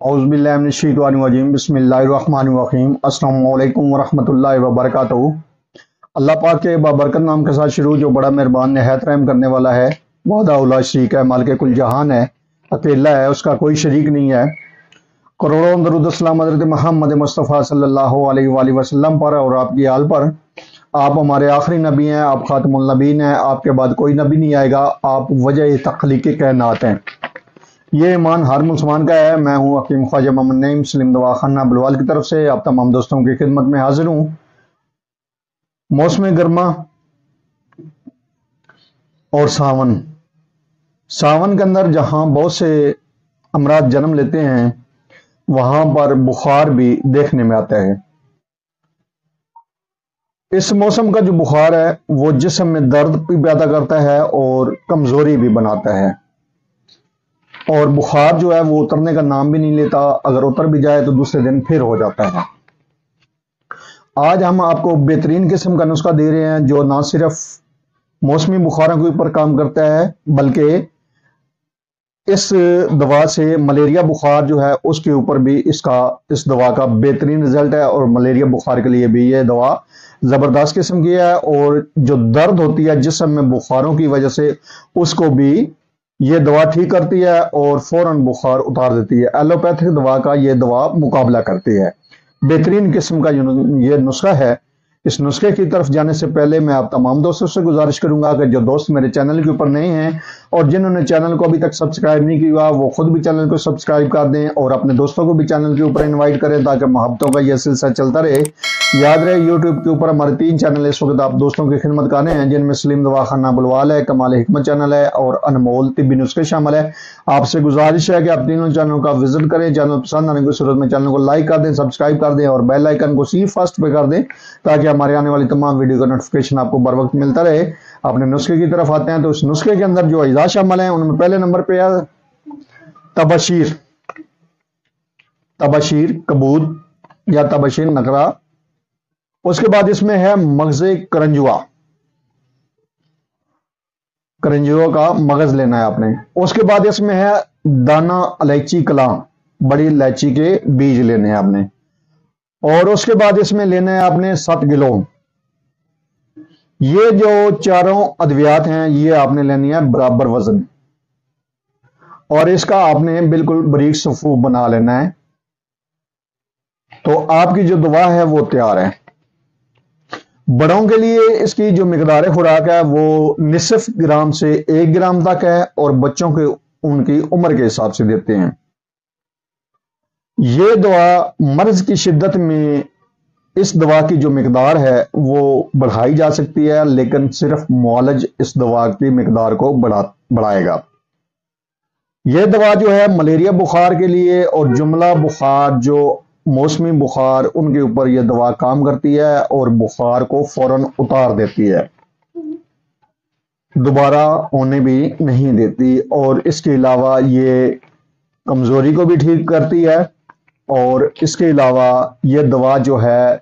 औज़ुबिल्लाहिमिनश्शैतानिर्रजीम बिस्मिल्लाहिर्रहमानिर्रहीम अस्सलाम वालेकुम वरहमतुल्लाहि वबरकातुहू। अल्लाह पाक के बाबरकत नाम के साथ शुरू, जो बड़ा मेहरबान निहायत रहम करने वाला है। वहदा उला शरीक है, मालिक कुल जहान है, अकेला है, उसका कोई शरीक नहीं है। करोड़ों दरूद सलाम हज़रत मोहम्मद मुस्तफ़ा सल्लल्लाहु अलैहि वसल्लम पर और आपकी आल पर। आप हमारे आखिरी नबी हैं, आप खातमुल नबीन हैं, आपके बाद कोई नबी नहीं आएगा, आप वजह तख्लीक़ कायनात हैं। ये ईमान हर मुसलमान का है। मैं हूँ हकीम ख्वाजा मोहम्मद नईम मुस्लिम दवाखाना बुलवाल की तरफ से आप तमाम दोस्तों की खिदमत में हाजिर हूँ। मौसम गर्मा और सावन के अंदर जहाँ बहुत से अमराज जन्म लेते हैं, वहां पर बुखार भी देखने में आता है। इस मौसम का जो बुखार है वो जिस्म में दर्द भी पैदा करता है और कमजोरी भी बनाता है, और बुखार जो है वो उतरने का नाम भी नहीं लेता। अगर उतर भी जाए तो दूसरे दिन फिर हो जाता है। आज हम आपको बेहतरीन किस्म का नुस्खा दे रहे हैं, जो ना सिर्फ मौसमी बुखारों के ऊपर काम करता है, बल्कि इस दवा से मलेरिया बुखार जो है उसके ऊपर भी इस दवा का बेहतरीन रिजल्ट है। और मलेरिया बुखार के लिए भी ये दवा जबरदस्त किस्म की है, और जो दर्द होती है जिस्म में बुखारों की वजह से, उसको भी ये दवा ठीक करती है और फौरन बुखार उतार देती है। एलोपैथिक दवा का ये दवा मुकाबला करती है। बेहतरीन किस्म का ये नुस्खा है। इस नुस्खे की तरफ जाने से पहले मैं आप तमाम दोस्तों से गुजारिश करूंगा कि जो दोस्त मेरे चैनल के ऊपर नए हैं और जिन्होंने चैनल को अभी तक सब्सक्राइब नहीं किया, वो खुद भी चैनल को सब्सक्राइब कर दें और अपने दोस्तों को भी चैनल के ऊपर इनवाइट करें, ताकि मोहब्बतों का यह सिलसिला चलता रहे। याद रहे, यूट्यूब के ऊपर हमारे 3 चैनल इस वक्त आप दोस्तों की खिदमत कर रहे हैं, जिनमें मुस्लिम दवाखाना बुलवाल है, कमाल हिकमत चैनल है और अनमोल तिब्बी नुस्खे शामिल है। आपसे गुजारिश है कि आप तीनों चैनलों का विजिट करें। चैनल पसंद आने की सूरत में चैनल को लाइक कर दें, सब्सक्राइब कर दें और बेल आइकन को सी फर्स्ट पे कर दें, ताकि हमारे आने वाली तमाम वीडियो का नोटिफिकेशन आपको बर वक्त मिलता रहे। अपने नुस्खे की तरफ आते हैं, तो इस नुस्खे के अंदर जो अज्जा शामिल हैं उनमें पहले नंबर पे है तबशीर कबूद या तबशीर नकरा। उसके बाद इसमें है मगज़े करंजुआ का मगज लेना है आपने। उसके बाद इसमें है दाना इलायची कलां, बड़ी इलायची के बीज लेने हैं आपने। और उसके बाद इसमें लेना है आपने 7 किलो। ये जो चारों अद्वियात हैं ये आपने लेनी है बराबर वजन, और इसका आपने बिल्कुल बारीक सफूफ बना लेना है। तो आपकी जो दवा है वो तैयार है। बड़ों के लिए इसकी जो मिकदार खुराक है वो निसफ ग्राम से 1 ग्राम तक है, और बच्चों के उनकी उम्र के हिसाब से देते हैं। ये दवा मर्ज की शिद्दत में इस दवा की जो मिकदार है वो बढ़ाई जा सकती है, लेकिन सिर्फ मुआलज इस दवा की मिकदार को बढ़ाएगा। यह दवा जो है मलेरिया बुखार के लिए और जुमला बुखार, जो मौसमी बुखार, उनके ऊपर यह दवा काम करती है और बुखार को फौरन उतार देती है, दोबारा होने भी नहीं देती। और इसके अलावा ये कमजोरी को भी ठीक करती है, और इसके अलावा यह दवा जो है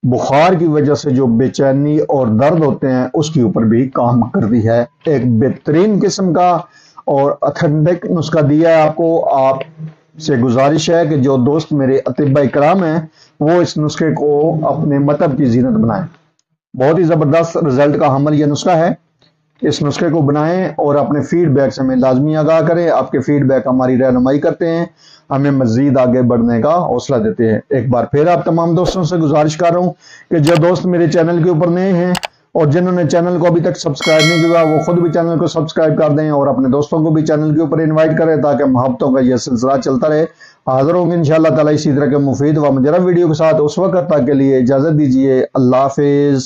बुखार की वजह से जो बेचैनी और दर्द होते हैं उसके ऊपर भी काम करती है। एक बेहतरीन किस्म का और ऑथेंटिक नुस्खा दिया है आपको। आपसे गुजारिश है कि जो दोस्त मेरे अतिबा इकराम हैं वो इस नुस्खे को अपने मतब की जीनत बनाएं। बहुत ही जबरदस्त रिजल्ट का हमल यह नुस्खा है। इस नुस्खे को बनाएं और अपने फीडबैक से हमें लाजमी आगाह करें। आपके फीडबैक हमारी रहनुमाई करते हैं, हमें मजीद आगे बढ़ने का हौसला देते हैं। एक बार फिर आप तमाम दोस्तों से गुजारिश कर रहा हूं कि जो दोस्त मेरे चैनल के ऊपर नए हैं और जिन्होंने चैनल को अभी तक सब्सक्राइब नहीं किया, वो खुद भी चैनल को सब्सक्राइब कर दें और अपने दोस्तों को भी चैनल के ऊपर इन्वाइट करें, ताकि मोहब्बतों का यह सिलसिला चलता रहे। हाजिर होंगे इंशाअल्लाह ताला इसी तरह के मुफीद व मुजरब वीडियो के साथ। उस वक्त तक के लिए इजाजत दीजिए। अल्लाह हाफिज।